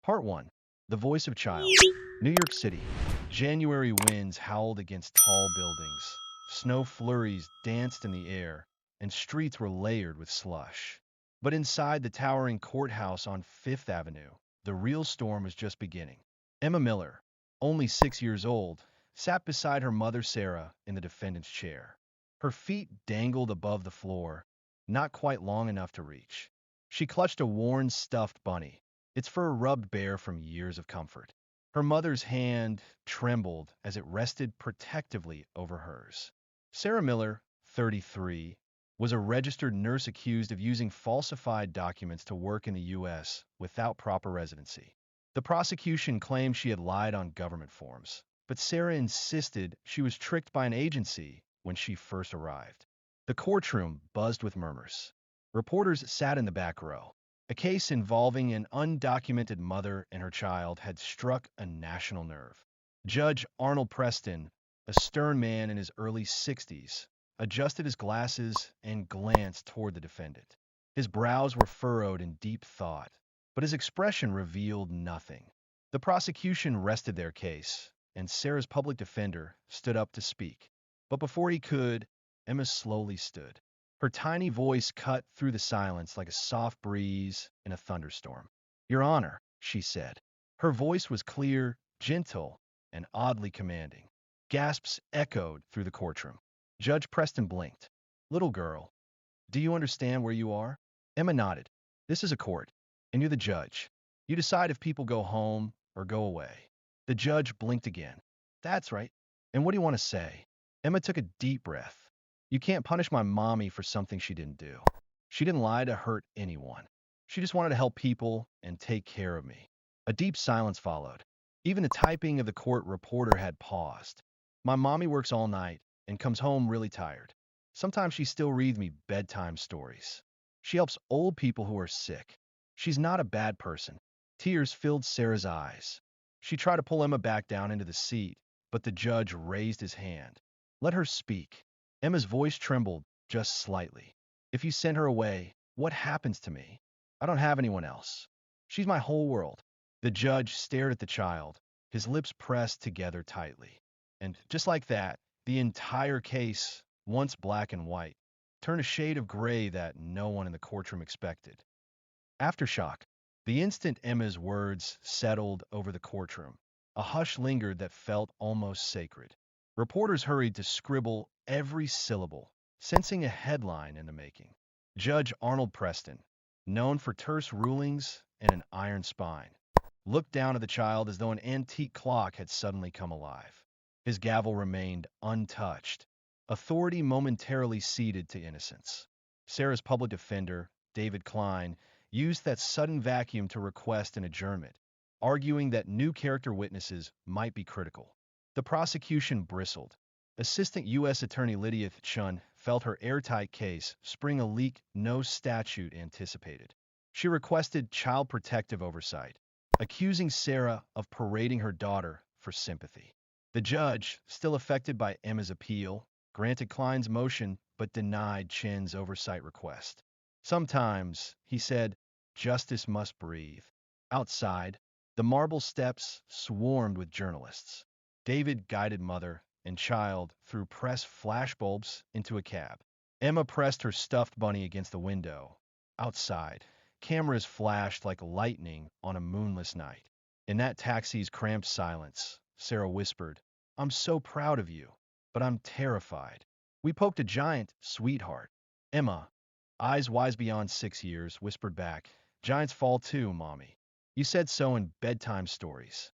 Part 1. The Voice of Child. New York City. January winds howled against tall buildings. Snow flurries danced in the air, and streets were layered with slush. But inside the towering courthouse on Fifth Avenue, the real storm was just beginning. Emma Miller, only 6 years old, sat beside her mother Sarah in the defendant's chair. Her feet dangled above the floor, not quite long enough to reach. She clutched a worn stuffed bunny, its fur rubbed bare from years of comfort. Her mother's hand trembled as it rested protectively over hers. Sarah Miller, 33, was a registered nurse accused of using falsified documents to work in the U.S. without proper residency. The prosecution claimed she had lied on government forms, but Sarah insisted she was tricked by an agency when she first arrived. The courtroom buzzed with murmurs. Reporters sat in the back row. A case involving an undocumented mother and her child had struck a national nerve. Judge Arnold Preston, a stern man in his early 60s, adjusted his glasses and glanced toward the defendant. His brows were furrowed in deep thought, but his expression revealed nothing. The prosecution rested their case, and Sarah's public defender stood up to speak. But before he could, Emma slowly stood. Her tiny voice cut through the silence like a soft breeze in a thunderstorm. "Your Honor," she said. Her voice was clear, gentle, and oddly commanding. Gasps echoed through the courtroom. Judge Preston blinked. "Little girl, do you understand where you are?" Emma nodded. "This is a court, and you're the judge. You decide if people go home or go away." The judge blinked again. "That's right. And what do you want to say?" Emma took a deep breath. "You can't punish my mommy for something she didn't do. She didn't lie to hurt anyone. She just wanted to help people and take care of me." A deep silence followed. Even the typing of the court reporter had paused. "My mommy works all night and comes home really tired. Sometimes she still reads me bedtime stories. She helps old people who are sick. She's not a bad person." Tears filled Sarah's eyes. She tried to pull Emma back down into the seat, but the judge raised his hand. "Let her speak." Emma's voice trembled just slightly. "If you send her away, what happens to me? I don't have anyone else. She's my whole world." The judge stared at the child, his lips pressed together tightly. And just like that, the entire case, once black and white, turned a shade of gray that no one in the courtroom expected. Aftershock. The instant Emma's words settled over the courtroom, a hush lingered that felt almost sacred. Reporters hurried to scribble every syllable, sensing a headline in the making. Judge Arnold Preston, known for terse rulings and an iron spine, looked down at the child as though an antique clock had suddenly come alive. His gavel remained untouched, authority momentarily ceded to innocence. Sarah's public defender, David Klein, used that sudden vacuum to request an adjournment, arguing that new character witnesses might be critical. The prosecution bristled. Assistant U.S. Attorney Lydia Chun felt her airtight case spring a leak no statute anticipated. She requested child protective oversight, accusing Sarah of parading her daughter for sympathy. The judge, still affected by Emma's appeal, granted Klein's motion but denied Chin's oversight request. "Sometimes," he said, "justice must breathe." Outside, the marble steps swarmed with journalists. David guided mother and child through press flashbulbs into a cab. Emma pressed her stuffed bunny against the window. Outside, cameras flashed like lightning on a moonless night. In that taxi's cramped silence, Sarah whispered, "I'm so proud of you, but I'm terrified. We poked a giant, sweetheart." Emma, eyes wise beyond 6 years, whispered back, "Giants fall too, Mommy. You said so in bedtime stories."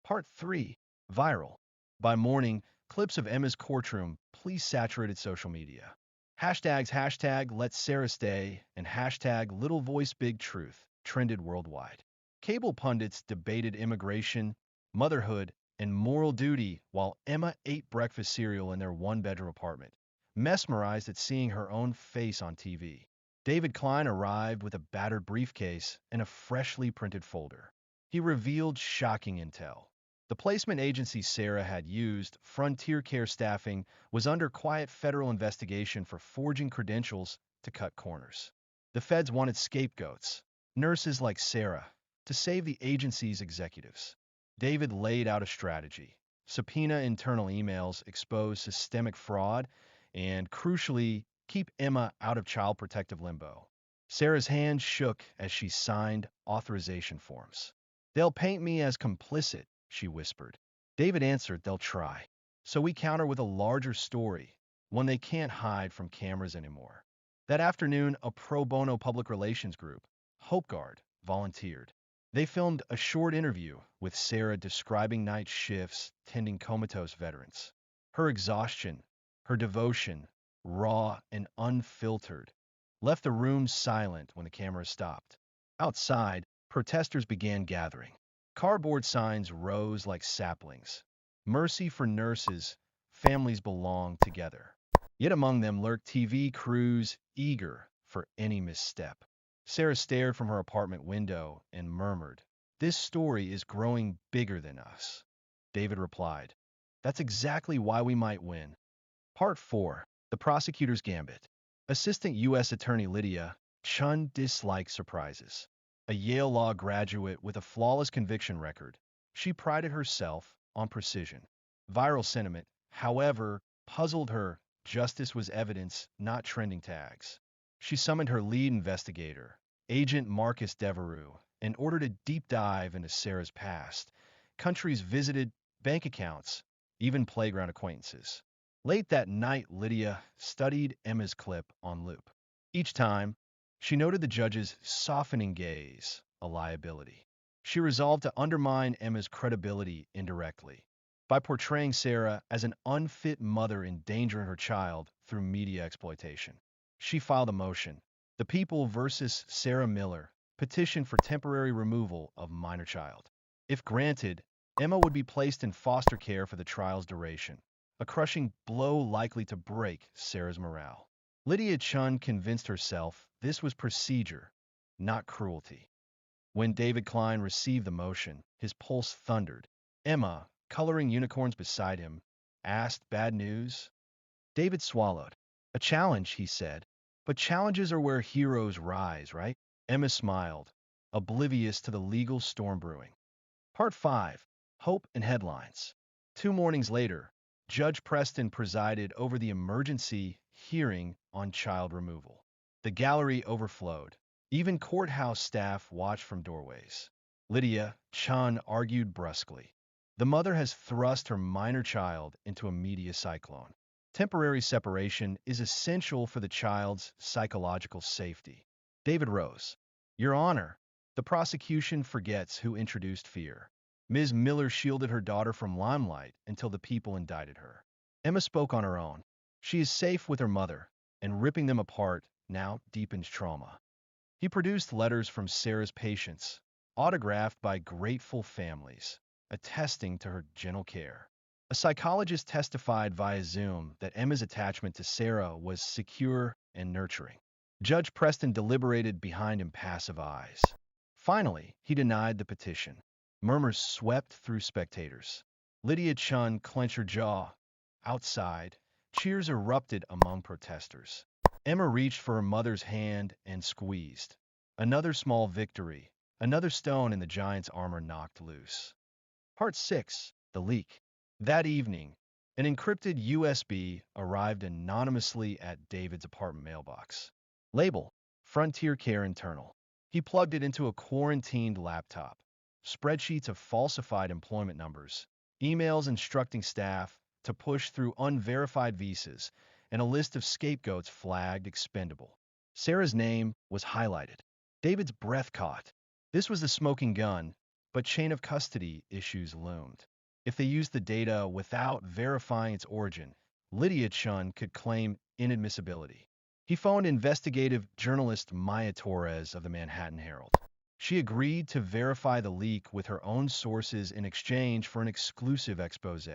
Part 3. Viral. By morning, clips of Emma's courtroom saturated social media. Hashtags Let Sarah Stay and hashtag Little Voice Big Truth trended worldwide. Cable pundits debated immigration, motherhood, and moral duty while Emma ate breakfast cereal in their one-bedroom apartment, mesmerized at seeing her own face on TV. David Klein arrived with a battered briefcase and a freshly printed folder. He revealed shocking intel. The placement agency Sarah had used, Frontier Care Staffing, was under quiet federal investigation for forging credentials to cut corners. The feds wanted scapegoats, nurses like Sarah, to save the agency's executives. David laid out a strategy. Subpoena internal emails, expose systemic fraud, and crucially, keep Emma out of child protective limbo. Sarah's hand shook as she signed authorization forms. They'll paint me as complicit, she whispered. David answered, they'll try. So we counter with a larger story, one they can't hide from cameras anymore. That afternoon, a pro bono public relations group, Hope Guard, volunteered. They filmed a short interview with Sarah describing night shifts tending comatose veterans. Her exhaustion, her devotion, raw and unfiltered, left the room silent when the camera stopped. Outside, protesters began gathering. Cardboard signs rose like saplings. Mercy for nurses, families belong together. Yet among them lurked TV crews eager for any misstep. Sarah stared from her apartment window and murmured, this story is growing bigger than us. David replied, that's exactly why we might win. Part 4. The Prosecutor's Gambit. Assistant U.S. Attorney Lydia Chun disliked surprises. A Yale Law graduate with a flawless conviction record, she prided herself on precision. Viral sentiment, however, puzzled her. Justice was evidence, not trending tags. She summoned her lead investigator, Agent Marcus Devereux, and ordered a deep dive into Sarah's past, countries visited, bank accounts, even playground acquaintances. Late that night, Lydia studied Emma's clip on loop. Each time, she noted the judge's softening gaze, a liability. She resolved to undermine Emma's credibility indirectly by portraying Sarah as an unfit mother endangering her child through media exploitation. She filed a motion, The People versus Sarah Miller, petition for temporary removal of minor child. If granted, Emma would be placed in foster care for the trial's duration, a crushing blow likely to break Sarah's morale. Lydia Chun convinced herself this was procedure, not cruelty. When David Klein received the motion, his pulse thundered. Emma, coloring unicorns beside him, asked, bad news? David swallowed. A challenge, he said. But challenges are where heroes rise, right? Emma smiled, oblivious to the legal storm brewing. Part 5. Hope and Headlines. 2 mornings later, Judge Preston presided over the emergency hearing on child removal. The gallery overflowed. Even courthouse staff watched from doorways. Lydia Chun argued brusquely. The mother has thrust her minor child into a media cyclone. Temporary separation is essential for the child's psychological safety. David rose. Your Honor, the prosecution forgets who introduced fear. Ms. Miller shielded her daughter from limelight until the people indicted her. Emma spoke on her own. She is safe with her mother, and ripping them apart now deepens trauma. He produced letters from Sarah's patients, autographed by grateful families, attesting to her gentle care. A psychologist testified via Zoom that Emma's attachment to Sarah was secure and nurturing. Judge Preston deliberated behind impassive eyes. Finally, he denied the petition. Murmurs swept through spectators. Lydia Chun clenched her jaw. Outside, cheers erupted among protesters. Emma reached for her mother's hand and squeezed. Another small victory, another stone in the giant's armor knocked loose. Part 6. The Leak. That evening, an encrypted USB arrived anonymously at David's apartment mailbox. Label, Frontier Care Internal. He plugged it into a quarantined laptop. Spreadsheets of falsified employment numbers, emails instructing staff to push through unverified visas, and a list of scapegoats flagged expendable. Sarah's name was highlighted. David's breath caught. This was the smoking gun, but chain of custody issues loomed. If they used the data without verifying its origin, Lydia Chun could claim inadmissibility. He phoned investigative journalist Maya Torres of the Manhattan Herald. She agreed to verify the leak with her own sources in exchange for an exclusive expose.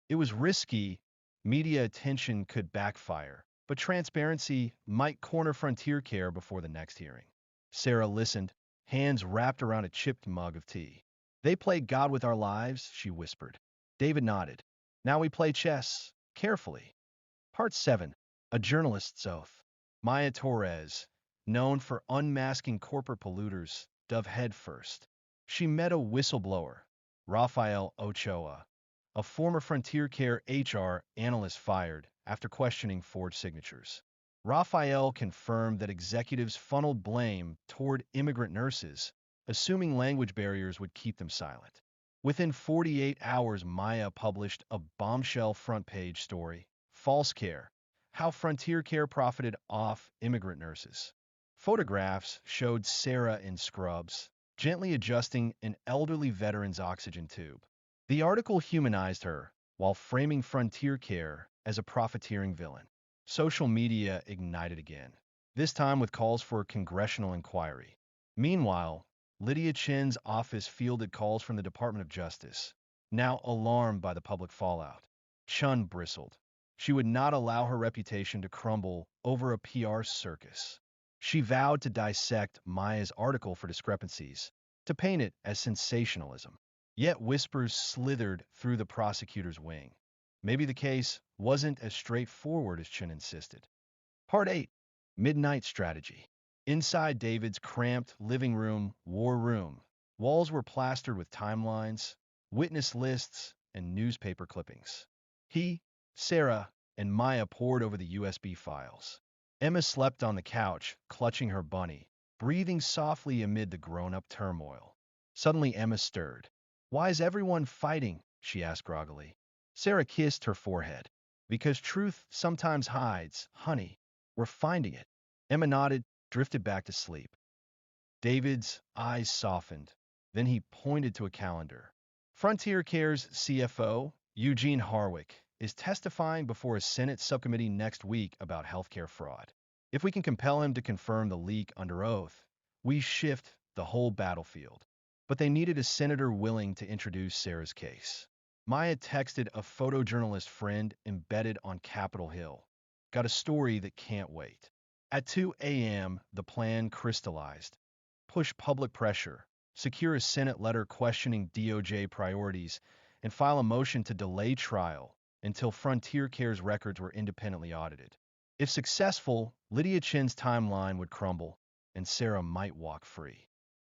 It was risky, media attention could backfire, but transparency might corner Frontier Care before the next hearing. Sarah listened, hands wrapped around a chipped mug of tea. They played God with our lives, she whispered. David nodded. Now we play chess, carefully. Part 7. A Journalist's Oath. Maya Torres, known for unmasking corporate polluters, dove headfirst. She met a whistleblower, Rafael Ochoa, a former Frontier Care HR analyst fired after questioning forged signatures. Rafael confirmed that executives funneled blame toward immigrant nurses, assuming language barriers would keep them silent. Within 48 hours, Maya published a bombshell front-page story, False Care: How Frontier Care Profited Off Immigrant Nurses. Photographs showed Sarah in scrubs, gently adjusting an elderly veteran's oxygen tube. The article humanized her, while framing Frontier Care as a profiteering villain. Social media ignited again, this time with calls for a congressional inquiry. Meanwhile, Lydia Chen's office fielded calls from the Department of Justice, now alarmed by the public fallout. Chun bristled. She would not allow her reputation to crumble over a PR circus. She vowed to dissect Maya's article for discrepancies, to paint it as sensationalism. Yet whispers slithered through the prosecutor's wing. Maybe the case wasn't as straightforward as Chen insisted. Part 8. Midnight Strategy. Inside David's cramped living room, war room, walls were plastered with timelines, witness lists, and newspaper clippings. He, Sarah, and Maya pored over the USB files. Emma slept on the couch, clutching her bunny, breathing softly amid the grown-up turmoil. Suddenly Emma stirred. "Why is everyone fighting?" she asked groggily. Sarah kissed her forehead. "Because truth sometimes hides, honey. We're finding it." Emma nodded, drifted back to sleep. David's eyes softened. Then he pointed to a calendar. Frontier Care's CFO, Eugene Harwick, is testifying before a Senate subcommittee next week about healthcare fraud. If we can compel him to confirm the leak under oath, we shift the whole battlefield. But they needed a senator willing to introduce Sarah's case. Maya texted a photojournalist friend embedded on Capitol Hill. "Got a story that can't wait." At 2 a.m., the plan crystallized. Push public pressure, secure a Senate letter questioning DOJ priorities, and file a motion to delay trial until Frontier Care's records were independently audited. If successful, Lydia Chen's timeline would crumble, and Sarah might walk free.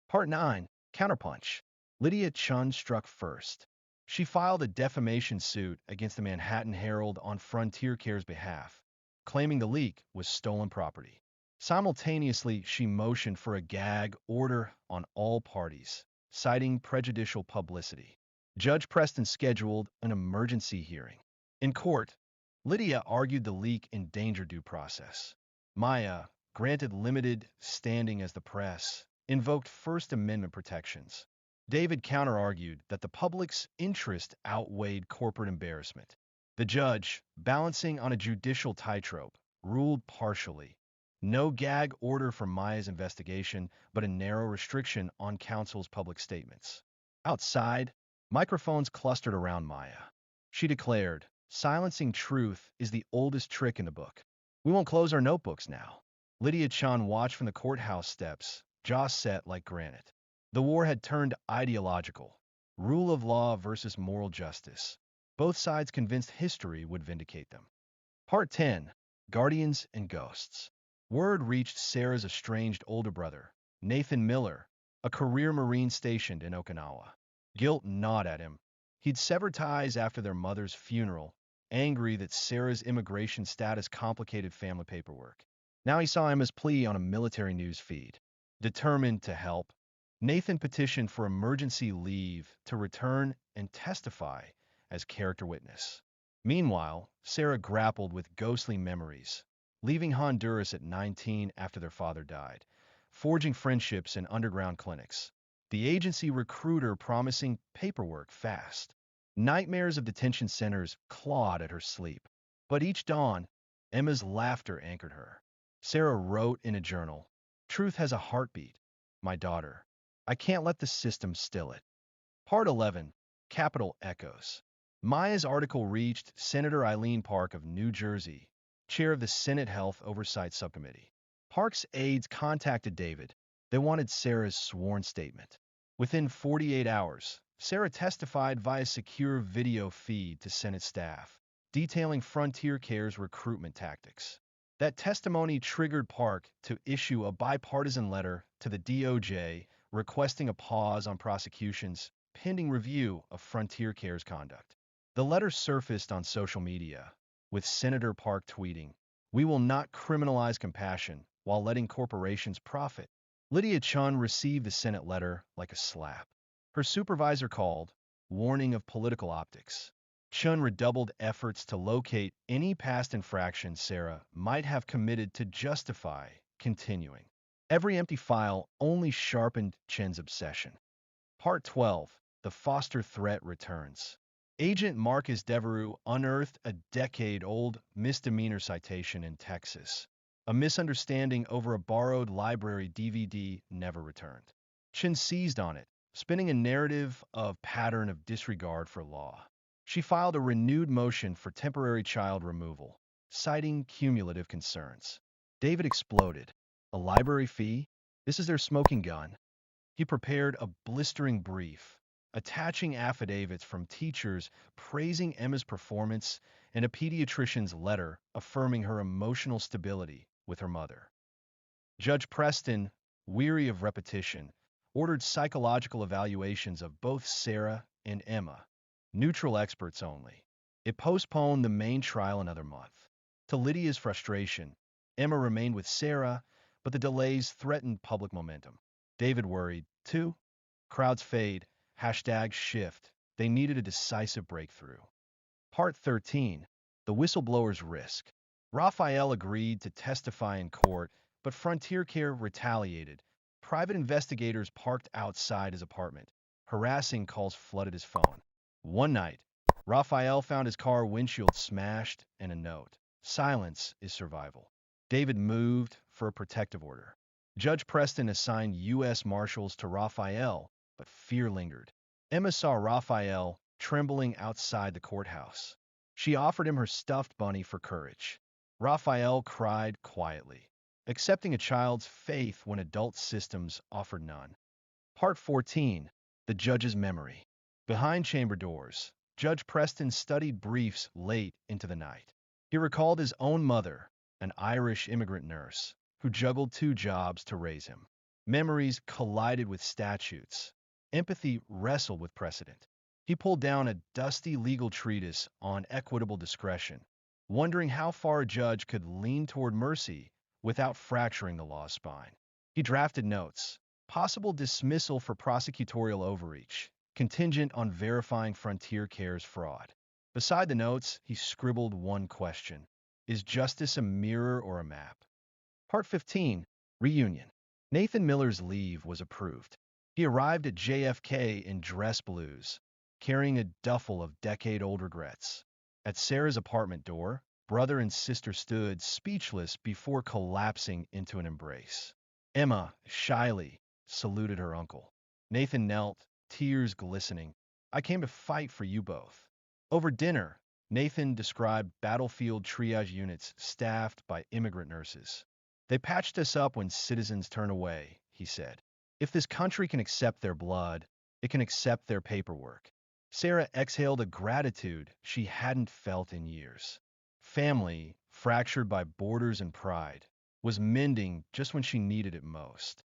Part 9. Counterpunch. Lydia Chen struck first. She filed a defamation suit against the Manhattan Herald on Frontier Care's behalf, claiming the leak was stolen property. Simultaneously, she motioned for a gag order on all parties, citing prejudicial publicity. Judge Preston scheduled an emergency hearing. In court, Lydia argued the leak endangered due process. Maya, granted limited standing as the press, invoked First Amendment protections. David counter-argued that the public's interest outweighed corporate embarrassment. The judge, balancing on a judicial tightrope, ruled partially. No gag order for Maya's investigation, but a narrow restriction on counsel's public statements. Outside, microphones clustered around Maya. She declared, "Silencing truth is the oldest trick in the book. We won't close our notebooks now." Lydia Chan watched from the courthouse steps, jaw set like granite. The war had turned ideological. Rule of law versus moral justice. Both sides convinced history would vindicate them. Part 10. Guardians and Ghosts. Word reached Sarah's estranged older brother, Nathan Miller, a career Marine stationed in Okinawa. Guilt gnawed at him. He'd severed ties after their mother's funeral, angry that Sarah's immigration status complicated family paperwork. Now he saw Emma's plea on a military news feed. Determined to help, Nathan petitioned for emergency leave to return and testify as character witness. Meanwhile, Sarah grappled with ghostly memories, leaving Honduras at 19 after their father died, forging friendships in underground clinics. The agency recruiter promising paperwork fast. Nightmares of detention centers clawed at her sleep. But each dawn, Emma's laughter anchored her. Sarah wrote in a journal, "Truth has a heartbeat, my daughter. I can't let the system still it." Part 11. Capitol Echoes. Maya's article reached Senator Eileen Park of New Jersey, chair of the Senate Health Oversight Subcommittee. Park's aides contacted David. They wanted Sarah's sworn statement. Within 48 hours, Sarah testified via secure video feed to Senate staff, detailing Frontier Care's recruitment tactics. That testimony triggered Park to issue a bipartisan letter to the DOJ requesting a pause on prosecutions pending review of Frontier Care's conduct. The letter surfaced on social media, with Senator Park tweeting, "We will not criminalize compassion while letting corporations profit." Lydia Chun received the Senate letter like a slap. Her supervisor called, warning of political optics. Chun redoubled efforts to locate any past infractions Sarah might have committed to justify continuing. Every empty file only sharpened Chen's obsession. Part 12. The Foster Threat Returns. Agent Marcus Devereaux unearthed a decade-old misdemeanor citation in Texas. A misunderstanding over a borrowed library DVD never returned. Chen seized on it, spinning a narrative of pattern of disregard for law. She filed a renewed motion for temporary child removal, citing cumulative concerns. David exploded. "A library fee? This is their smoking gun." He prepared a blistering brief, attaching affidavits from teachers praising Emma's performance and a pediatrician's letter affirming her emotional stability with her mother. Judge Preston, weary of repetition, ordered psychological evaluations of both Sarah and Emma, neutral experts only. It postponed the main trial another month. To Lydia's frustration, Emma remained with Sarah, but the delays threatened public momentum. David worried, too. Crowds fade, hashtag shift. They needed a decisive breakthrough. Part 13. The Whistleblower's Risk. Raphael agreed to testify in court, but Frontier Care retaliated. Private investigators parked outside his apartment. Harassing calls flooded his phone. One night, Raphael found his car windshield smashed and a note. "Silence is survival." David moved for a protective order. Judge Preston assigned U.S. Marshals to Raphael, but fear lingered. Emma saw Raphael trembling outside the courthouse. She offered him her stuffed bunny for courage. Raphael cried quietly, accepting a child's faith when adult systems offered none. Part 14. The Judge's Memory. Behind chamber doors, Judge Preston studied briefs late into the night. He recalled his own mother, an Irish immigrant nurse, who juggled two jobs to raise him. Memories collided with statutes. Empathy wrestled with precedent. He pulled down a dusty legal treatise on equitable discretion, wondering how far a judge could lean toward mercy without fracturing the law's spine. He drafted notes. Possible dismissal for prosecutorial overreach, contingent on verifying Frontier Care's fraud. Beside the notes, he scribbled one question. Is justice a mirror or a map? Part 15. Reunion. Nathan Miller's leave was approved. He arrived at JFK in dress blues, carrying a duffel of decade-old regrets. At Sarah's apartment door, brother and sister stood speechless before collapsing into an embrace. Emma, shyly, saluted her uncle. Nathan knelt, tears glistening. "I came to fight for you both." Over dinner, Nathan described battlefield triage units staffed by immigrant nurses. "They patched us up when citizens turn away," he said. "If this country can accept their blood, it can accept their paperwork." Sarah exhaled a gratitude she hadn't felt in years. Family, fractured by borders and pride, was mending just when she needed it most.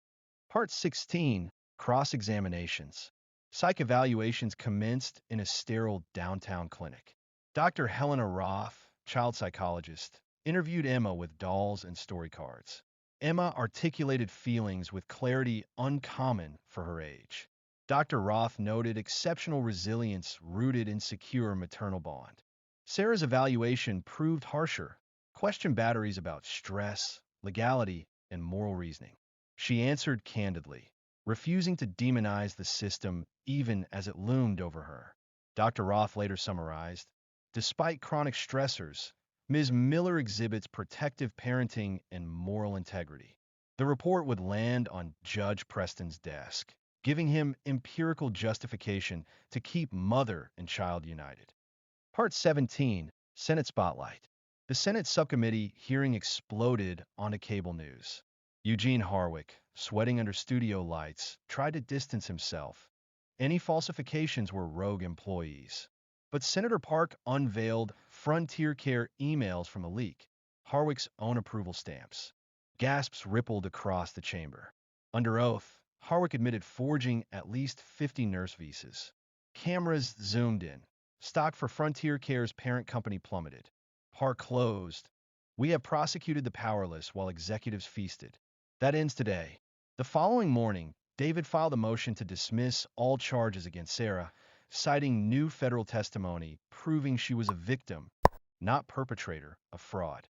Part 16. Cross-examinations. Psych evaluations commenced in a sterile downtown clinic. Dr. Helena Roth, child psychologist, interviewed Emma with dolls and story cards. Emma articulated feelings with clarity uncommon for her age. Dr. Roth noted exceptional resilience rooted in secure maternal bond. Sarah's evaluation proved harsher, questioned batteries about stress, legality, and moral reasoning. She answered candidly, refusing to demonize the system even as it loomed over her. Dr. Roth later summarized, "Despite chronic stressors, Ms. Miller exhibits protective parenting and moral integrity." The report would land on Judge Preston's desk, giving him empirical justification to keep mother and child united. Part 17. Senate Spotlight. The Senate subcommittee hearing exploded onto cable news. Eugene Harwick, sweating under studio lights, tried to distance himself. Any falsifications were rogue employees. But Senator Park unveiled Frontier Care emails from a leak, Harwick's own approval stamps. Gasps rippled across the chamber. Under oath, Harwick admitted forging at least 50 nurse visas. Cameras zoomed in. Stock for Frontier Care's parent company plummeted. Park closed. We have prosecuted the powerless while executives feasted. That ends today. The following morning, David filed a motion to dismiss all charges against Sarah, citing new federal testimony proving she was a victim, not perpetrator, of fraud.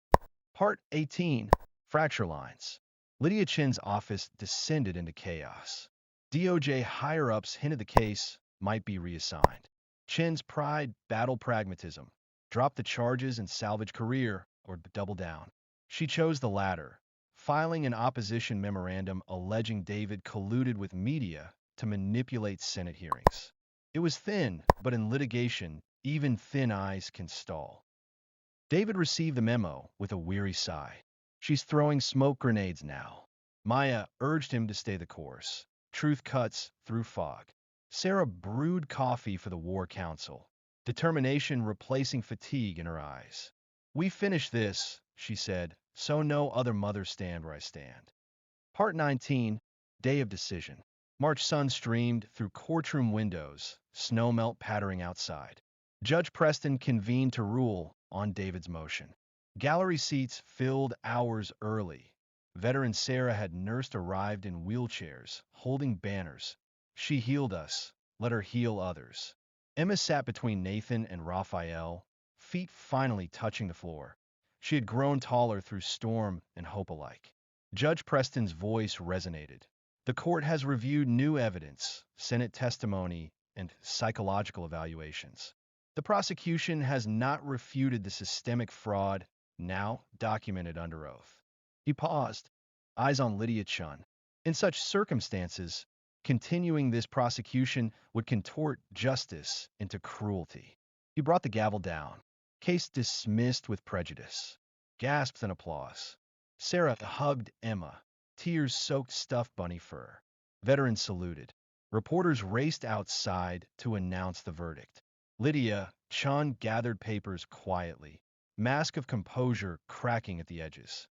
Part 18. Fracture Lines. Lydia Chin's office descended into chaos. DOJ higher-ups hinted the case might be reassigned. Chin's pride battled pragmatism. Drop the charges and salvage career, or double down. She chose the latter, filing an opposition memorandum alleging David colluded with media to manipulate Senate hearings. It was thin, but in litigation, even thin ice can stall. David received the memo with a weary sigh. She's throwing smoke grenades now. Maya urged him to stay the course. Truth cuts through fog. Sarah brewed coffee for the War Council, determination replacing fatigue in her eyes. We finish this, she said, so no other mothers stand where I stand. Part 19, Day of Decision. March sun streamed through courtroom windows, snowmelt pattering outside. Judge Preston convened to rule on David's motion. Gallery seats filled hours early. Veteran Sarah had nursed arrived in wheelchairs, holding banners. She healed us, let her heal others. Emma sat between Nathan and Raphael, feet finally touching the floor. She had grown taller through storm and hope alike. Judge Preston's voice resonated. The court has reviewed new evidence, Senate testimony, and psychological evaluations. The prosecution has not refuted the systemic fraud now documented under oath. He paused, eyes on Lydia Chun. In such circumstances, continuing this prosecution would contort justice into cruelty. He brought the gavel down. Case dismissed with prejudice. Gasps and applause. Sarah hugged Emma, tears-soaked stuffed bunny fur. Veterans saluted. Reporters raced outside to announce the verdict. Lydia Chun gathered papers quietly, mask of composure cracking at the edges.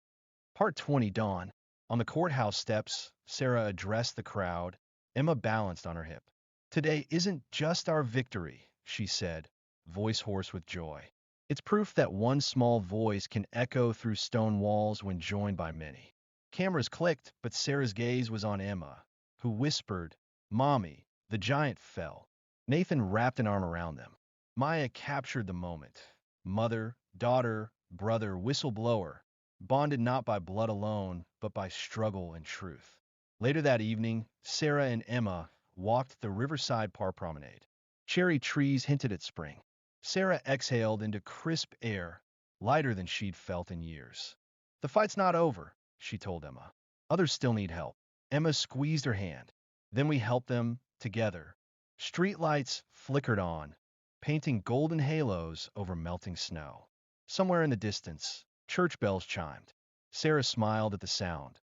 Part 20 Dawn. On the courthouse steps, Sarah addressed the crowd. Emma balanced on her hip. Today isn't just our victory, she said, voice hoarse with joy. It's proof that one small voice can echo through stone walls when joined by many. Cameras clicked, but Sarah's gaze was on Emma, who whispered, Mommy. The giant fell. Nathan wrapped an arm around them. Maya captured the moment. Mother, daughter, brother, whistleblower, bonded not by blood alone, but by struggle and truth. Later that evening, Sarah and Emma walked the Riverside Park promenade. Cherry trees hinted at spring. Sarah exhaled into crisp air, lighter than she'd felt in years. The fight's not over, she told Emma. Others still need help. Emma squeezed her hand. Then we helped them, together. Streetlights flickered on, painting golden halos over melting snow. Somewhere in the distance, church bells chimed. Sarah smiled at the sound.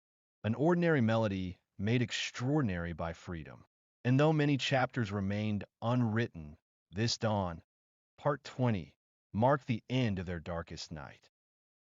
An ordinary melody made extraordinary by freedom. And though many chapters remained unwritten, this dawn, Part 20, marked the end of their darkest night.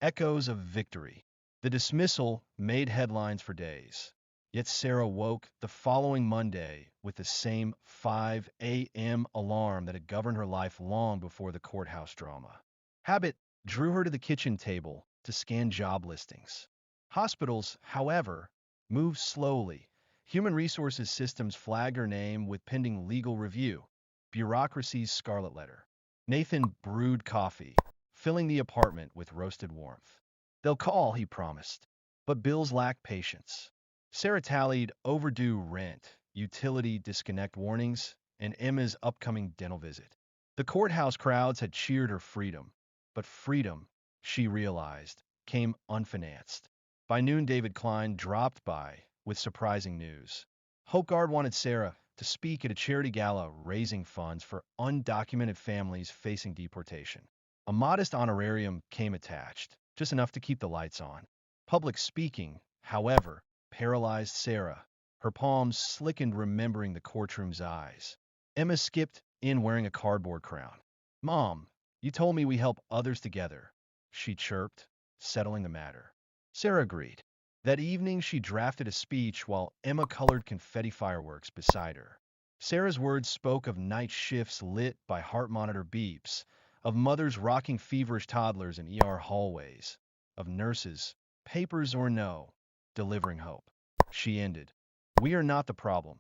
Echoes of victory. The dismissal made headlines for days. Yet Sarah woke the following Monday with the same 5 a.m. alarm that had governed her life long before the courthouse drama. Habit drew her to the kitchen table to scan job listings. Hospitals, however, moved slowly. Human resources systems flagged her name with pending legal review. Bureaucracy's scarlet letter. Nathan brewed coffee, filling the apartment with roasted warmth. They'll call, he promised, but bills lacked patience. Sarah tallied overdue rent, utility disconnect warnings, and Emma's upcoming dental visit. The courthouse crowds had cheered her freedom, but freedom, she realized, came unfinanced. By noon, David Klein dropped by with surprising news. Hope Guard wanted Sarah to speak at a charity gala raising funds for undocumented families facing deportation. A modest honorarium came attached, just enough to keep the lights on. Public speaking, however, paralyzed Sarah. Her palms slickened remembering the courtroom's eyes. Emma skipped in wearing a cardboard crown. Mom, you told me we help others together, she chirped, settling the matter. Sarah agreed. That evening, she drafted a speech while Emma colored confetti fireworks beside her. Sarah's words spoke of night shifts lit by heart monitor beeps, of mothers rocking feverish toddlers in ER hallways, of nurses, papers or no, delivering hope. She ended, "We are not the problem.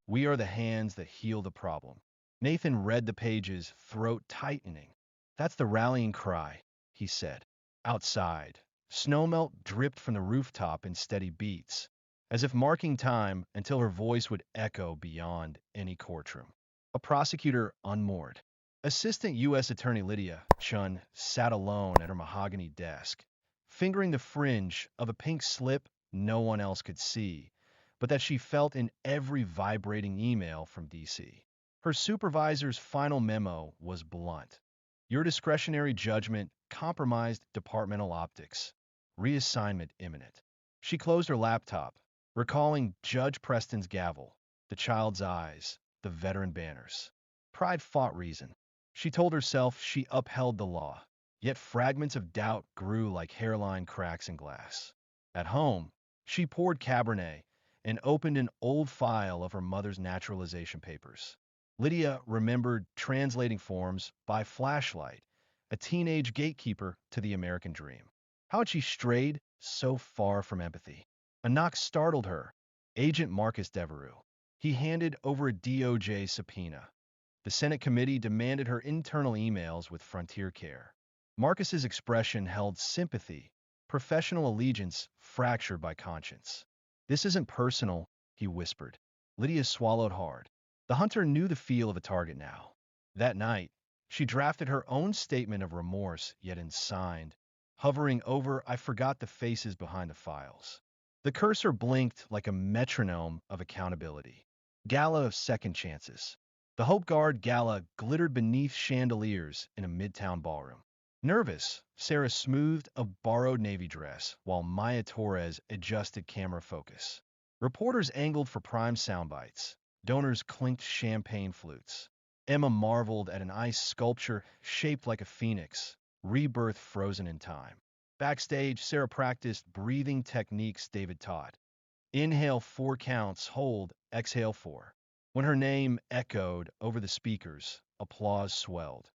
We are the hands that heal the problem." Nathan read the pages, throat tightening. "That's the rallying cry," he said. Outside, snowmelt dripped from the rooftop in steady beats, as if marking time until her voice would echo beyond any courtroom. A prosecutor unmoored. Assistant U.S. Attorney Lydia Chun sat alone at her mahogany desk, fingering the fringe of a pink slip no one else could see, but that she felt in every vibrating email from D.C. Her supervisor's final memo was blunt. "Your discretionary judgment compromised departmental optics. Reassignment imminent." She closed her laptop, recalling Judge Preston's gavel, the child's eyes, the veteran banners. Pride fought reason. She told herself she upheld the law, yet fragments of doubt grew like hairline cracks in glass. At home, she poured Cabernet and opened an old file of her mother's naturalization papers. Lydia remembered translating forms by flashlight, a teenage gatekeeper to the American dream. How had she strayed so far from empathy? A knock startled her. Agent Marcus Devereux. He handed over a DOJ subpoena. The Senate committee demanded her internal emails with Frontier care. Marcus's expression held sympathy, professional allegiance fractured by conscience. "This isn't personal," he whispered. Lydia swallowed hard. The hunter knew the feel of a target now. That night, she drafted her own statement of remorse, yet unsigned, hovering over "I forgot the faces behind the files." The cursor blinked like a metronome of accountability. Gala of second chances. The Hope Guard gala glittered beneath chandeliers in a midtown ballroom. Nervous, Sarah smoothed a borrowed navy dress while Maya Torres adjusted camera focus. Reporters angled for prime soundbites. Donors clinked champagne flutes. Emma marveled at an ice sculpture shaped like a phoenix, rebirth frozen in time. Backstage, Sarah practiced breathing techniques David taught. Inhale 4 counts, hold, exhale 4. When her name echoed over the speakers, applause swelled.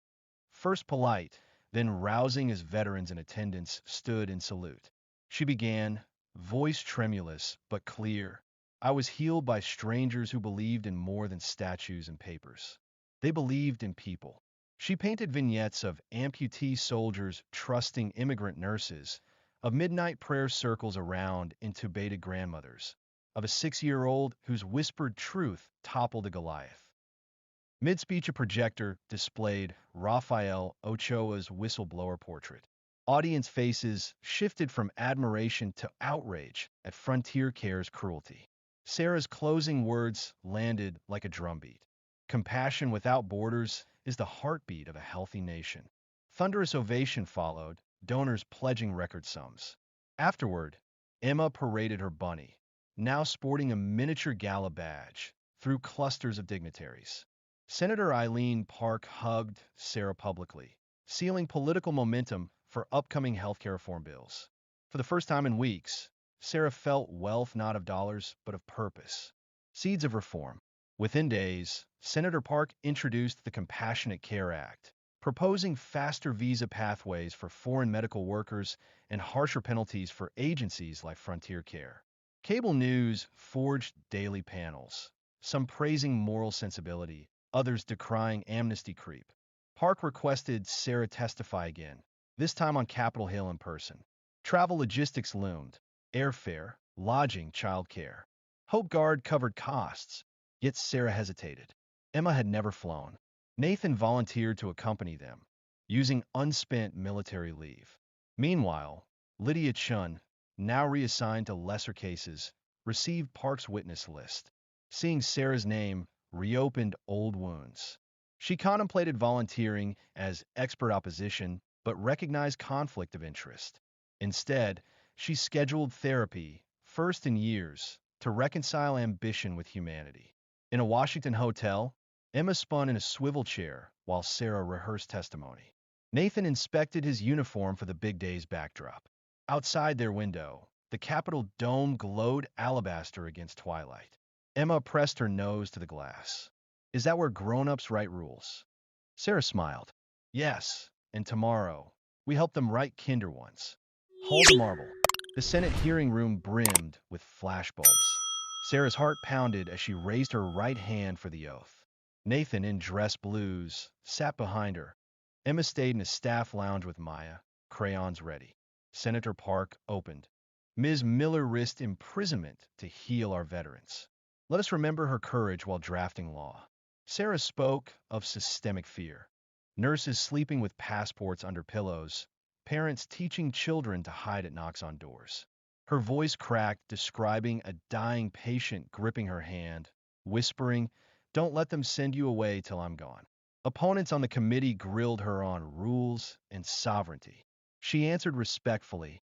First polite, then rousing as veterans in attendance stood in salute. She began, voice tremulous but clear. "I was healed by strangers who believed in more than statues and papers. They believed in people." She painted vignettes of amputee soldiers trusting immigrant nurses, of midnight prayer circles around intubated grandmothers, of a 6-year-old whose whispered truth toppled a Goliath. Mid-speech, a projector displayed Rafael Ochoa's whistleblower portrait. Audience faces shifted from admiration to outrage at Frontier Care's cruelty. Sarah's closing words landed like a drumbeat. "Compassion without borders is the heartbeat of a healthy nation." Thunderous ovation followed, donors pledging record sums. Afterward, Emma paraded her bunny, now sporting a miniature gala badge, through clusters of dignitaries. Senator Eileen Park hugged Sarah publicly, sealing political momentum for upcoming healthcare reform bills. For the first time in weeks, Sarah felt wealth not of dollars, but of purpose. Seeds of reform. Within days, Senator Park introduced the Compassionate Care Act, proposing faster visa pathways for foreign medical workers and harsher penalties for agencies like Frontier Care. Cable news forged daily panels, some praising moral sensibility, others decrying amnesty creep. Park requested Sarah testify again, this time on Capitol Hill in person. Travel logistics loomed: airfare, lodging, childcare. Hope Guard covered costs, yet Sarah hesitated. Emma had never flown. Nathan volunteered to accompany them, using unspent military leave. Meanwhile, Lydia Chun, now reassigned to lesser cases, received Park's witness list. Seeing Sarah's name reopened old wounds. She contemplated volunteering as expert opposition, but recognized conflict of interest. Instead, she scheduled therapy, first in years, to reconcile ambition with humanity. In a Washington hotel, Emma spun in a swivel chair while Sarah rehearsed testimony. Nathan inspected his uniform for the big day's backdrop. Outside their window, The Capitol dome glowed alabaster against twilight. Emma pressed her nose to the glass. Is that where grown-ups write rules? Sarah smiled. Yes, and tomorrow, we help them write kinder ones. Hall to marble. The Senate hearing room brimmed with flashbulbs. Sarah's heart pounded as she raised her right hand for the oath. Nathan, in dress blues, sat behind her. Emma stayed in a staff lounge with Maya, crayons ready. Senator Park opened. Ms. Miller risked imprisonment to heal our veterans. Let us remember her courage while drafting law. Sarah spoke of systemic fear. Nurses sleeping with passports under pillows, parents teaching children to hide at knocks on doors. Her voice cracked, describing a dying patient gripping her hand, whispering, "Don't let them send you away till I'm gone." Opponents on the committee grilled her on rules and sovereignty. She answered respectfully,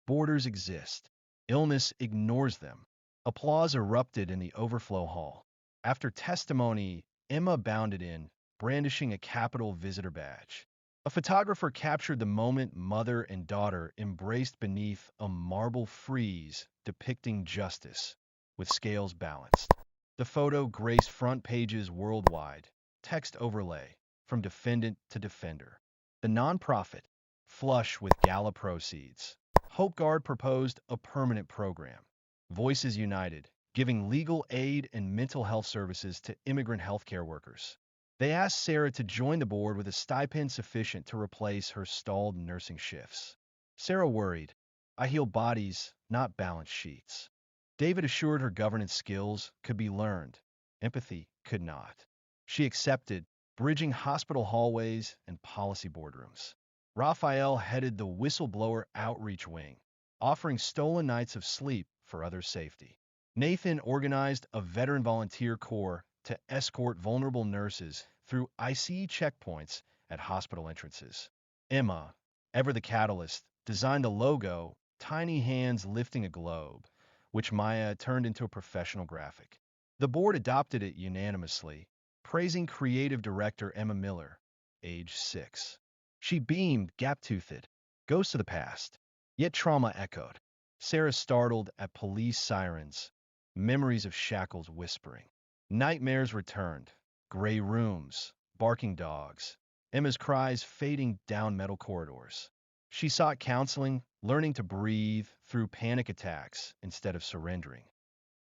"Borders exist. Illness ignores them." Applause erupted in the overflow hall. After testimony, Emma bounded in, brandishing a Capitol visitor badge. A photographer captured the moment mother and daughter embraced beneath a marble frieze depicting justice, with scales balanced. The photo graced front pages worldwide, text overlay, from defendant to defender. The nonprofit, flush with gala proceeds. Hope Guard proposed a permanent program. Voices united, giving legal aid and mental health services to immigrant healthcare workers. They asked Sarah to join the board with a stipend sufficient to replace her stalled nursing shifts. Sarah worried, "I heal bodies, not balance sheets." David assured her governance skills could be learned. Empathy could not. She accepted, bridging hospital hallways and policy boardrooms. Raphael headed the whistleblower outreach wing, offering stolen nights of sleep for others' safety. Nathan organized a veteran volunteer corps to escort vulnerable nurses through ICE checkpoints at hospital entrances. Emma, ever the catalyst, designed the logo, tiny hands lifting a globe, which Maya turned into a professional graphic. The board adopted it unanimously, praising creative director Emma Miller, age 6. She beamed, gap-toothed. Ghosts of the past. Yet trauma echoed. Sarah startled at police sirens, memories of shackles whispering. Nightmares returned. Gray rooms, barking dogs, Emma's cries fading down metal corridors. She sought counseling, learning to breathe through panic attacks instead of surrendering.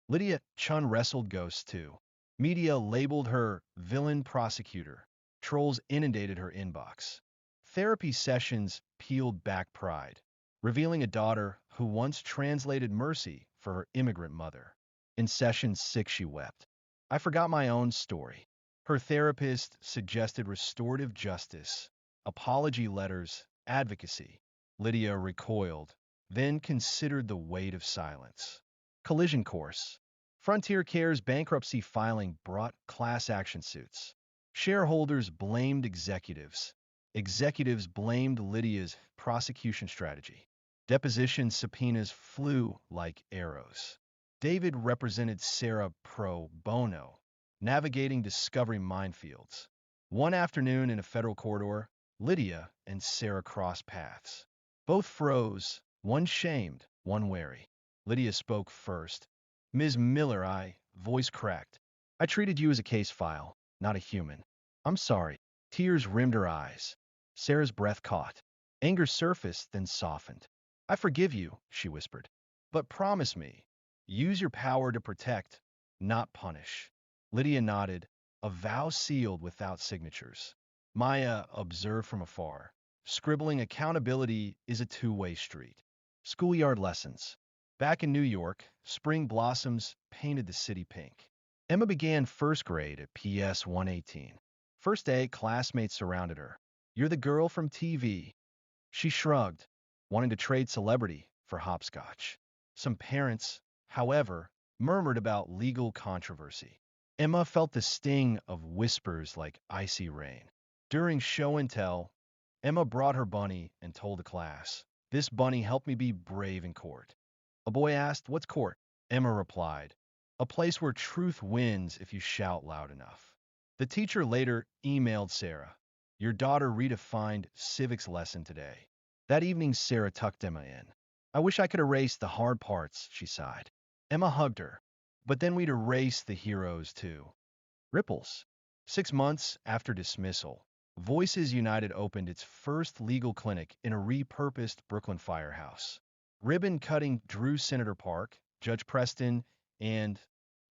Lydia Chun wrestled ghosts too. Media labeled her villain prosecutor. Trolls inundated her inbox. Therapy sessions peeled back pride, revealing a daughter who once translated mercy for her immigrant mother. In session 6 she wept. "I forgot my own story." Her therapist suggested restorative justice, apology letters, advocacy. Lydia recoiled, then considered the weight of silence. Collision course. Frontier Care's bankruptcy filing brought class action suits. Shareholders blamed executives. Executives blamed Lydia's prosecution strategy. Deposition subpoenas flew like arrows. David represented Sarah pro bono, navigating discovery minefields. One afternoon in a federal corridor, Lydia and Sarah crossed paths. Both froze, one shamed, one wary. Lydia spoke first. "Ms. Miller, voice cracked. I treated you as a case file, not a human. I'm sorry." Tears rimmed her eyes. Sarah's breath caught. Anger surfaced, then softened. "I forgive you," she whispered. "But promise me, use your power to protect, not punish." Lydia nodded, a vow sealed without signatures. Maya observed from afar. Scribbling accountability is a two-way street. Schoolyard lessons. Back in New York, spring blossoms painted the city pink. Emma began first grade at PS 118. First day, classmates surrounded her. "You're the girl from TV." She shrugged, wanting to trade celebrity for hopscotch. Some parents, however, murmured about legal controversy. Emma felt the sting of whispers like icy rain. During show and tell, Emma brought her bunny and told the class, "This bunny helped me be brave in court." A boy asked, "What's court?" Emma replied, "A place where truth wins if you shout loud enough." The teacher later emailed Sarah, "Your daughter redefined civics lesson today." That evening, Sarah tucked Emma in. I wish I could erase the hard parts, she sighed. Emma hugged her. But then we'd erase the heroes, too. Ripples. 6 months after dismissal, Voices United opened its first legal clinic in a repurposed Brooklyn firehouse. Ribbon cutting drew Senator Park, Judge Preston, and,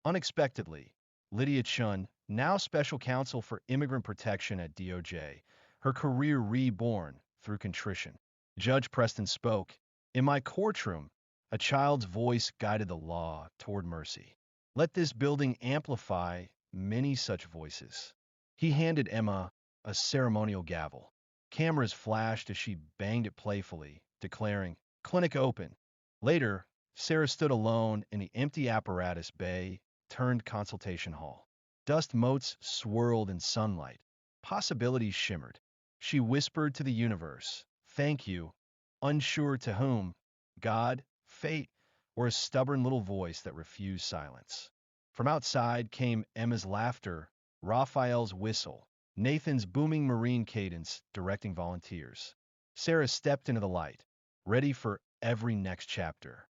unexpectedly, Lydia Chun, now special counsel for immigrant protection at DOJ, her career reborn through contrition. Judge Preston spoke. In my courtroom, a child's voice guided the law toward mercy. Let this building amplify many such voices. He handed Emma a ceremonial gavel. Cameras flashed as she banged it playfully, declaring, "Clinic open." Later, Sarah stood alone in the empty apparatus bay turned consultation hall. Dust motes swirled in sunlight. Possibilities shimmered. She whispered to the universe, "Thank you," unsure to whom, God, fate, or a stubborn little voice that refused silence. From outside came Emma's laughter, Raphael's whistle, Nathan's booming marine cadence directing volunteers. Sarah stepped into the light, ready for every next chapter.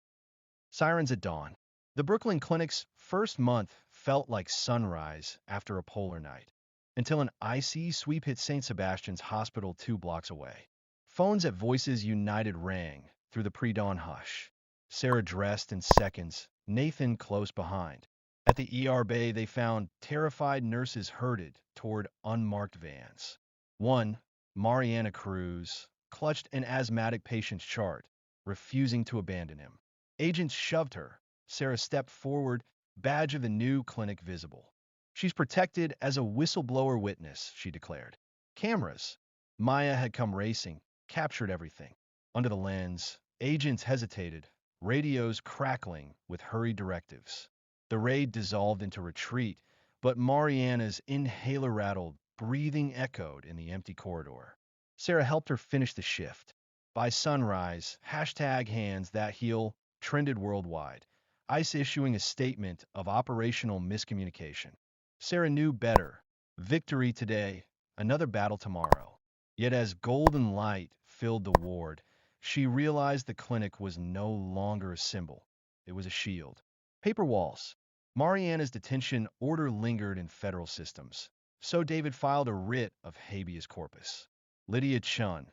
Sirens at dawn. The Brooklyn Clinic's first month felt like sunrise after a polar night, until an icy sweep hit St. Sebastian's Hospital 2 blocks away. Phones at Voices United rang through the pre-dawn hush. Sarah dressed in seconds, Nathan close behind. At the ER bay, they found terrified nurses herded toward unmarked vans. One, Mariana Cruz, clutched an asthmatic patient's chart, refusing to abandon him. Agents shoved her. Sarah stepped forward, badge of the new clinic visible. She's protected as a whistleblower witness, she declared. Cameras. Maya had come racing, captured everything. Under the lens, agents hesitated, radios crackling with hurried directives. The raid dissolved into retreat, but Mariana's inhaler-rattled breathing echoed in the empty corridor. Sarah helped her finish the shift. By sunrise, #hands that heal trended worldwide, ICE issuing a statement of operational miscommunication. Sarah knew better. Victory today, another battle tomorrow. Yet as golden light filled the ward, she realized the clinic was no longer a symbol. It was a shield. Paper walls. Mariana's detention order lingered in federal systems, so David filed a writ of habeas corpus. Lydia Chun,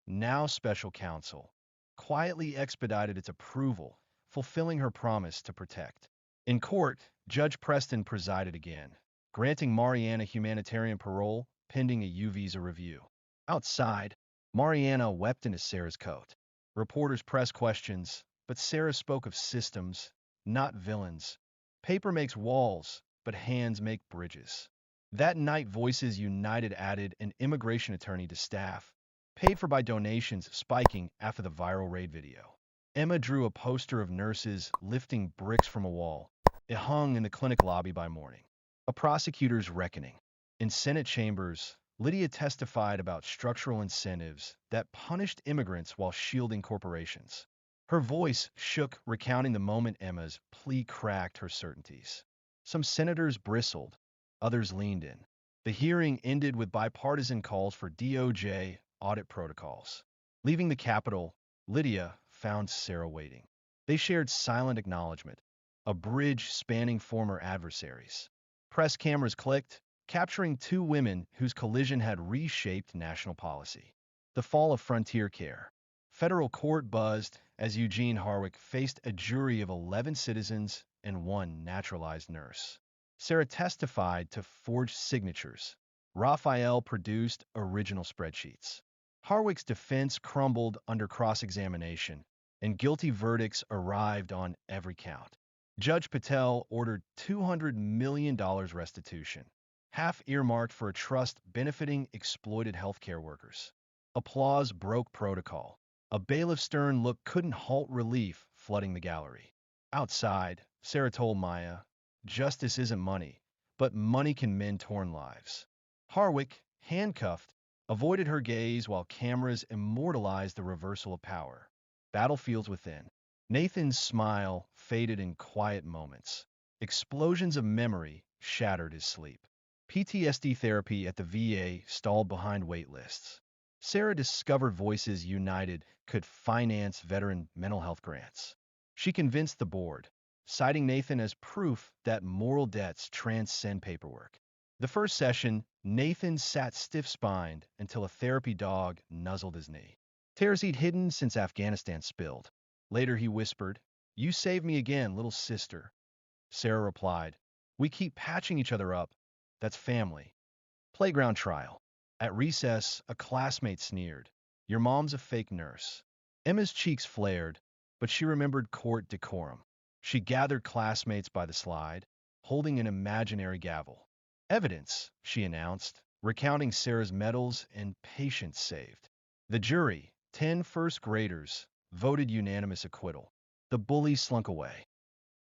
now special counsel, quietly expedited its approval, fulfilling her promise to protect. In court, Judge Preston presided again, granting Mariana humanitarian parole pending a U-visa review. Outside, Mariana wept into Sarah's coat. Reporters pressed questions, but Sarah spoke of systems, not villains. Paper makes walls, but hands make bridges. That night, Voices United added an immigration attorney to staff, paid for by donations spiking after the viral raid video. Emma drew a poster of nurses lifting bricks from a wall. It hung in the clinic lobby by morning. A prosecutor's reckoning. In Senate chambers, Lydia testified about structural incentives that punished immigrants while shielding corporations. Her voice shook, recounting the moment Emma's plea cracked her certainties. Some senators bristled, others leaned in. The hearing ended with bipartisan calls for DOJ audit protocols. Leaving the Capitol, Lydia found Sarah waiting. They shared silent acknowledgement, a bridge spanning former adversaries. Press cameras clicked, capturing two women whose collision had reshaped national policy. The fall of frontier care. Federal court buzzed as Eugene Harwick faced a jury of 11 citizens and one naturalized nurse. Sarah testified to forged signatures. Raphael produced original spreadsheets. Harwick's defense crumbled under cross-examination, and guilty verdicts arrived on every count. Judge Patel ordered $200 million restitution, half earmarked for a trust benefiting exploited healthcare workers. Applause broke protocol. A bailiff's stern look couldn't halt relief flooding the gallery. Outside, Sarah told Maya, "Justice isn't money, but money can mend torn lives." Harwick, handcuffed, avoided her gaze while cameras immortalized the reversal of power. Battlefields within. Nathan's smile faded in quiet moments. Explosions of memory shattered his sleep. PTSD therapy at the VA stalled behind wait lists. Sarah discovered Voices United could finance veteran mental health grants. She convinced the board, citing Nathan as proof that moral debts transcend paperwork. The first session, Nathan sat stiff-spined until a therapy dog nuzzled his knee. Tears he'd hidden since Afghanistan spilled. Later he whispered, "You saved me again, little sister." Sarah replied, "We keep patching each other up. That's family." Playground trial. At recess, a classmate sneered, "Your mom's a fake nurse." Emma's cheeks flared, but she remembered court decorum. She gathered classmates by the slide, holding an imaginary gavel. "Evidence," she announced, recounting Sarah's medals and patience saved. The jury, 10 first graders, voted unanimous acquittal. The bully slunk away.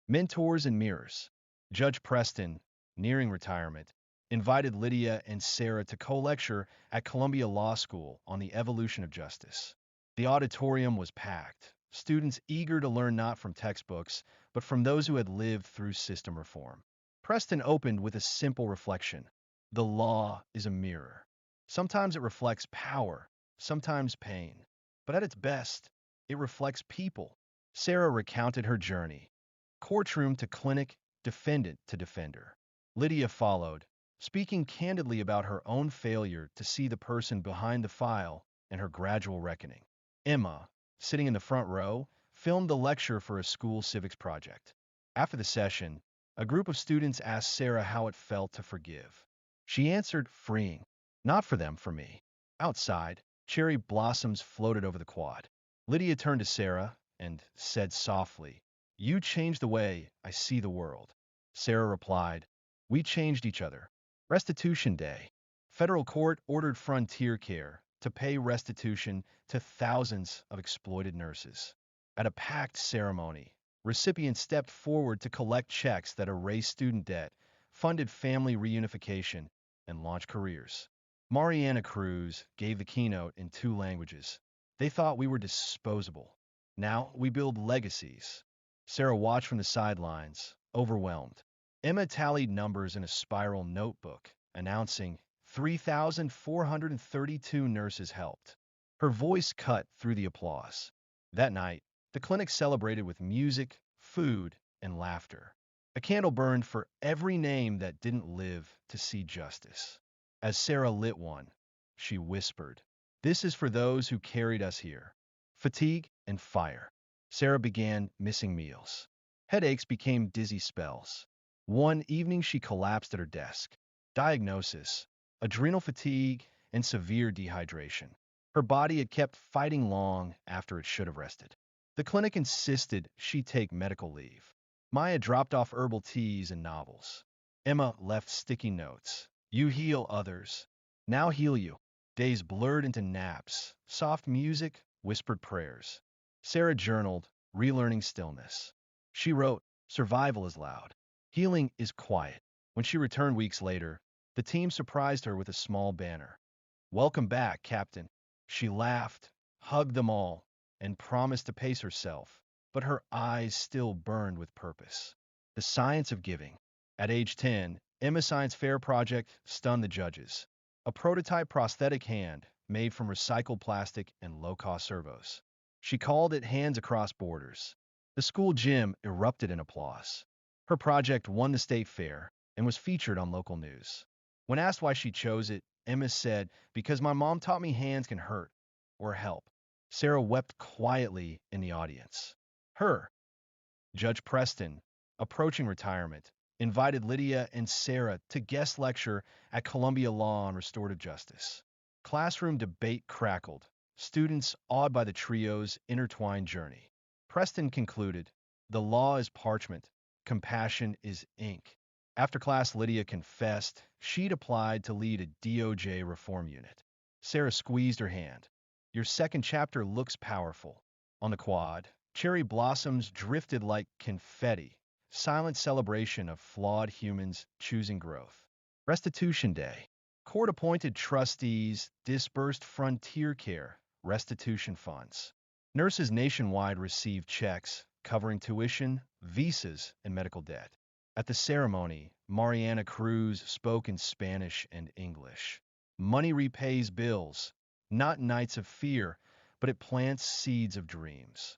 Mentors and mirrors. Judge Preston, nearing retirement, invited Lydia and Sarah to co-lecture at Columbia Law School on the evolution of justice. The auditorium was packed, students eager to learn not from textbooks, but from those who had lived through system reform. Preston opened with a simple reflection. The law is a mirror. Sometimes it reflects power, sometimes pain. But at its best, it reflects people. Sarah recounted her journey. Courtroom to clinic, defendant to defender. Lydia followed, speaking candidly about her own failure to see the person behind the file and her gradual reckoning. Emma, sitting in the front row, filmed the lecture for a school civics project. After the session, a group of students asked Sarah how it felt to forgive. She answered, "Freeing. Not for them, for me." Outside, cherry blossoms floated over the quad. Lydia turned to Sarah and said softly, "You changed the way I see the world." Sarah replied, "We changed each other." Restitution Day. Federal court ordered Frontier Care to pay restitution to thousands of exploited nurses. At a packed ceremony, recipients stepped forward to collect checks that erased student debt, funded family reunification, and launched careers. Mariana Cruz gave the keynote in 2 languages. They thought we were disposable. Now we build legacies. Sarah watched from the sidelines, overwhelmed. Emma tallied numbers in a spiral notebook, announcing 3,432 nurses helped. Her voice cut through the applause. That night, the clinic celebrated with music, food, and laughter. A candle burned for every name that didn't live to see justice. As Sarah lit one, she whispered, "This is for those who carried us here." Fatigue and fire. Sarah began missing meals. Headaches became dizzy spells. One evening she collapsed at her desk. Diagnosis: adrenal fatigue and severe dehydration. Her body had kept fighting long after it should have rested. The clinic insisted she take medical leave. Maya dropped off herbal teas and novels. Emma left sticky notes. "You heal others. Now heal you." Days blurred into naps, soft music, whispered prayers. Sarah journaled, relearning stillness. She wrote, "Survival is loud. Healing is quiet." When she returned weeks later, the team surprised her with a small banner. "Welcome back, Captain." She laughed, hugged them all, and promised to pace herself, but her eyes still burned with purpose. The science of giving. At age 10, Emma's science fair project stunned the judges. A prototype prosthetic hand made from recycled plastic and low-cost servos. She called it Hands Across Borders. The school gym erupted in applause. Her project won the state fair and was featured on local news. When asked why she chose it, Emma said, "Because my mom taught me hands can hurt or help." Sarah wept quietly in the audience. Her, Judge Preston, approaching retirement, invited Lydia and Sarah to guest lecture at Columbia Law on restorative justice. Classroom debate crackled, students awed by the trio's intertwined journey. Preston concluded, "The law is parchment, compassion is ink." After class, Lydia confessed she'd applied to lead a DOJ reform unit. Sarah squeezed her hand. "Your second chapter looks powerful." On the quad, cherry blossoms drifted like confetti, silent celebration of flawed humans choosing growth. Restitution Day. Court-appointed trustees disbursed Frontier Care restitution funds. Nurses nationwide received checks covering tuition, visas, and medical debt. At the ceremony, Mariana Cruz spoke in Spanish and English. "Money repays bills, Not nights of fear, but it plants seeds of dreams.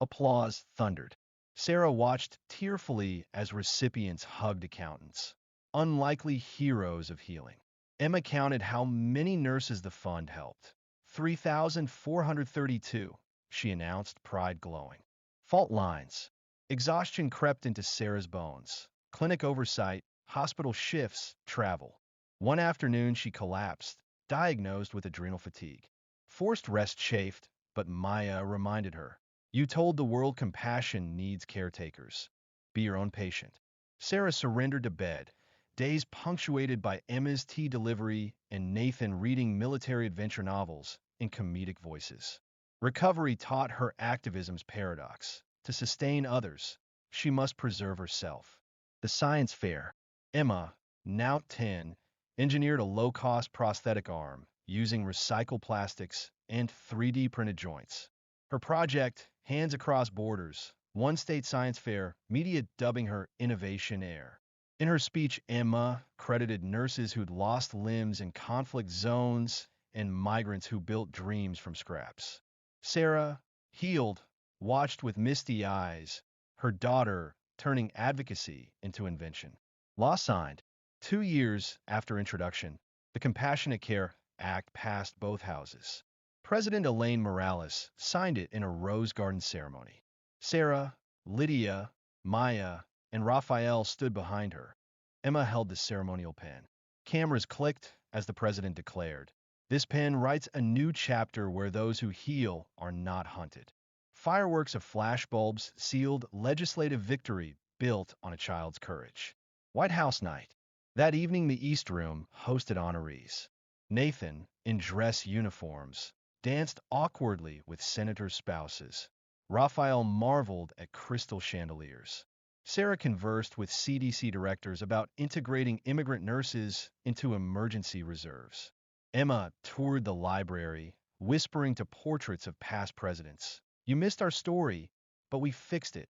Applause thundered. Sarah watched tearfully as recipients hugged accountants, unlikely heroes of healing. Emma counted how many nurses the fund helped. 3,432, she announced, pride glowing. Fault lines. Exhaustion crept into Sarah's bones. Clinic oversight, hospital shifts, travel. One afternoon she collapsed, diagnosed with adrenal fatigue. Forced rest chafed, but Maya reminded her. You told the world compassion needs caretakers. Be your own patient. Sarah surrendered to bed, days punctuated by Emma's tea delivery and Nathan reading military adventure novels in comedic voices. Recovery taught her activism's paradox. To sustain others, she must preserve herself. The science fair. Emma, now 10, engineered a low-cost prosthetic arm using recycled plastics and 3D printed joints. Her project, Hands Across Borders, one state science fair, media dubbing her Innovation Heir. In her speech, Emma credited nurses who'd lost limbs in conflict zones and migrants who built dreams from scraps. Sarah, healed, watched with misty eyes, her daughter turning advocacy into invention. Law signed. 2 years after introduction, the Compassionate Care Act passed both houses. President Elaine Morales signed it in a rose garden ceremony. Sarah, Lydia, Maya, and Raphael stood behind her. Emma held the ceremonial pen. Cameras clicked as the president declared, "This pen writes a new chapter where those who heal are not hunted." Fireworks of flashbulbs sealed legislative victory built on a child's courage. White House night. That evening, the East Room hosted honorees. Nathan, in dress uniforms, danced awkwardly with senators' spouses. Raphael marveled at crystal chandeliers. Sarah conversed with CDC directors about integrating immigrant nurses into emergency reserves. Emma toured the library, whispering to portraits of past presidents. You missed our story, but we fixed it.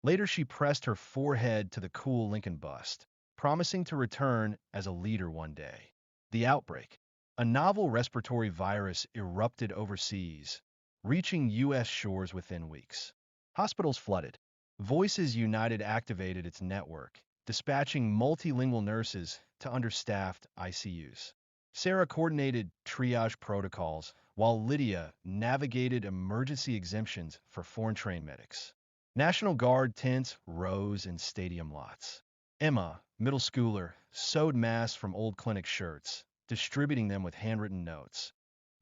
Later, she pressed her forehead to the cool Lincoln bust, promising to return as a leader one day. The outbreak. A novel respiratory virus erupted overseas, reaching U.S. shores within weeks. Hospitals flooded. Voices United activated its network, dispatching multilingual nurses to understaffed ICUs. Sarah coordinated triage protocols, while Lydia navigated emergency exemptions for foreign-trained medics. National Guard tents rose in stadium lots. Emma, middle schooler, sewed masks from old clinic shirts, distributing them with handwritten notes.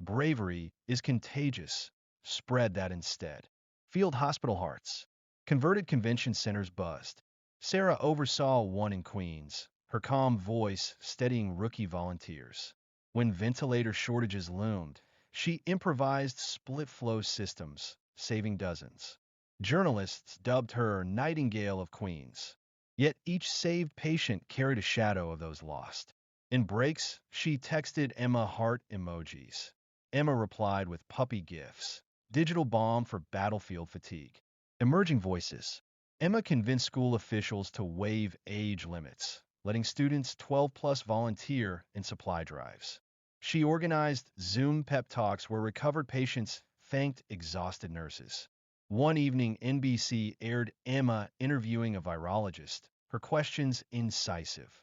Bravery is contagious. Spread that instead. Field hospital hearts. Converted convention centers buzzed. Sarah oversaw one in Queens, her calm voice steadying rookie volunteers. When ventilator shortages loomed, she improvised split-flow systems, saving dozens. Journalists dubbed her Nightingale of Queens. Yet each saved patient carried a shadow of those lost. In breaks, she texted Emma heart emojis. Emma replied with puppy gifs, digital balm for battlefield fatigue. Emerging voices. Emma convinced school officials to waive age limits, letting students 12-plus volunteer in supply drives. She organized Zoom pep talks where recovered patients thanked exhausted nurses. One evening, NBC aired Emma interviewing a virologist, her questions incisive.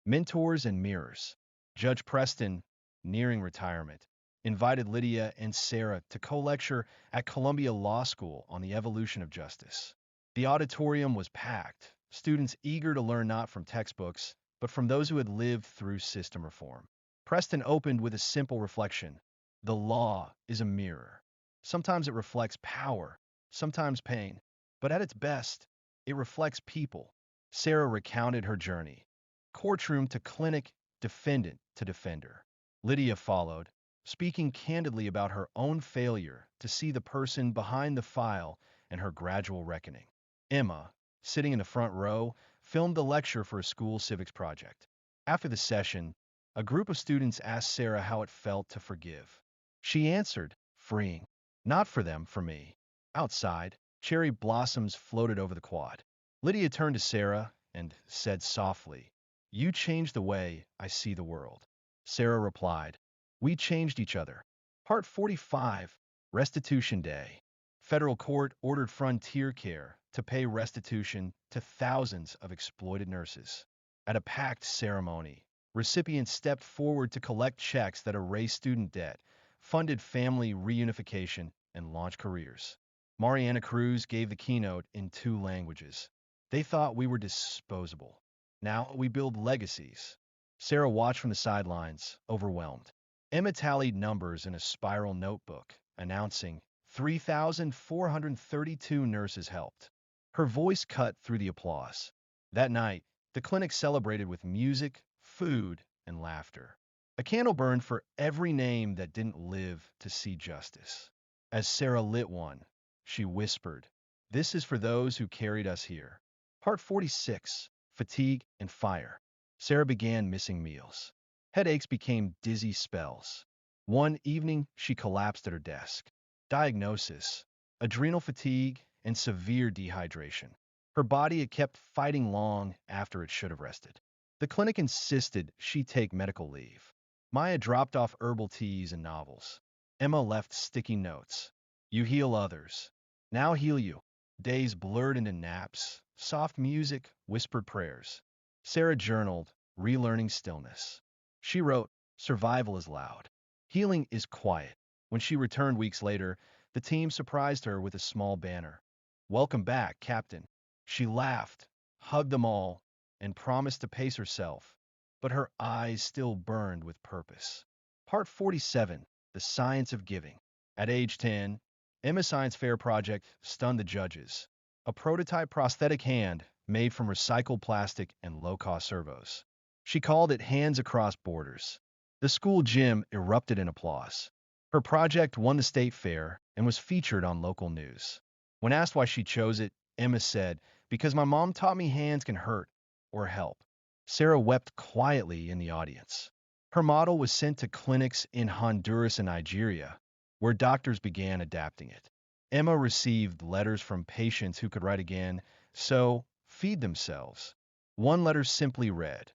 Mentors and mirrors. Judge Preston, nearing retirement, invited Lydia and Sarah to co-lecture at Columbia Law School on the evolution of justice. The auditorium was packed, students eager to learn not from textbooks, but from those who had lived through system reform. Preston opened with a simple reflection. The law is a mirror. Sometimes it reflects power, sometimes pain, but at its best, it reflects people. Sarah recounted her journey. Courtroom to clinic, defendant to defender. Lydia followed, speaking candidly about her own failure to see the person behind the file and her gradual reckoning. Emma, sitting in the front row, filmed the lecture for a school civics project. After the session, a group of students asked Sarah how it felt to forgive. She answered, freeing. Not for them, for me. Outside, cherry blossoms floated over the quad. Lydia turned to Sarah and said softly, You changed the way I see the world. Sarah replied, We changed each other. Part 45, Restitution Day. Federal court ordered Frontier Care to pay restitution to thousands of exploited nurses. At a packed ceremony, recipients stepped forward to collect checks that erased student debt, funded family reunification, and launched careers. Mariana Cruz gave the keynote in 2 languages. They thought we were disposable. Now we build legacies. Sarah watched from the sidelines, overwhelmed. Emma tallied numbers in a spiral notebook, announcing 3,432 nurses helped. Her voice cut through the applause. That night, the clinic celebrated with music, food, and laughter. A candle burned for every name that didn't live to see justice. As Sarah lit one, she whispered, "This is for those who carried us here." Part 46, Fatigue and Fire. Sarah began missing meals. Headaches became dizzy spells. One evening, she collapsed at her desk. Diagnosis: adrenal fatigue and severe dehydration. Her body had kept fighting long after it should have rested. The clinic insisted she take medical leave. Maya dropped off herbal teas and novels. Emma left sticky notes. "You heal others. Now heal you." Days blurred into naps, soft music, whispered prayers. Sarah journaled, relearning stillness. She wrote, "Survival is loud. Healing is quiet." When she returned weeks later, the team surprised her with a small banner. "Welcome back, Captain." She laughed, hugged them all, and promised to pace herself, but her eyes still burned with purpose. Part 47, The Science of Giving. At age 10, Emma's science fair project stunned the judges. A prototype prosthetic hand made from recycled plastic and low-cost servos. She called it Hands Across Borders. The school gym erupted in applause. Her project won the state fair and was featured on local news. When asked why she chose it, Emma said, "Because my mom taught me hands can hurt or help." Sarah wept quietly in the audience. Her model was sent to clinics in Honduras and Nigeria, where doctors began adapting it. Emma received letters from patients who could write again, so feed themselves. One letter simply read,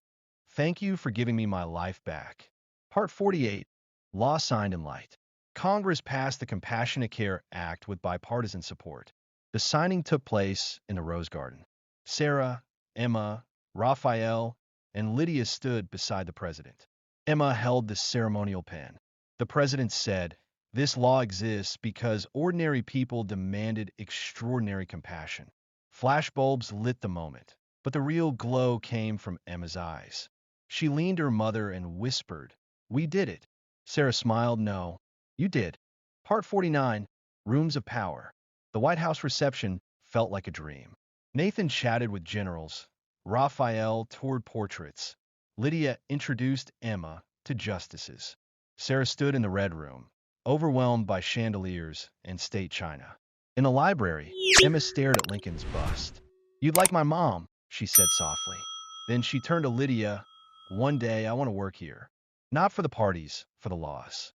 "Thank you for giving me my life back." Part 48, Law Signed in Light. Congress passed the Compassionate Care Act with bipartisan support. The signing took place in the Rose Garden. Sarah, Emma, Raphael, and Lydia stood beside the president. Emma held the ceremonial pen. The president said, "This law exists because ordinary people demanded extraordinary compassion." Flashbulbs lit the moment, but the real glow came from Emma's eyes. She leaned to her mother and whispered, "We did it." Sarah smiled, "No, you did." Part 49, Rooms of Power. The White House reception felt like a dream. Nathan chatted with generals. Raphael toured portraits. Lydia introduced Emma to justices. Sarah stood in the Red Room, overwhelmed by chandeliers and state china. In the library, Emma stared at Lincoln's bust. "You'd like my mom," she said softly. Then she turned to Lydia. "One day I want to work here. Not for the parties, for the laws."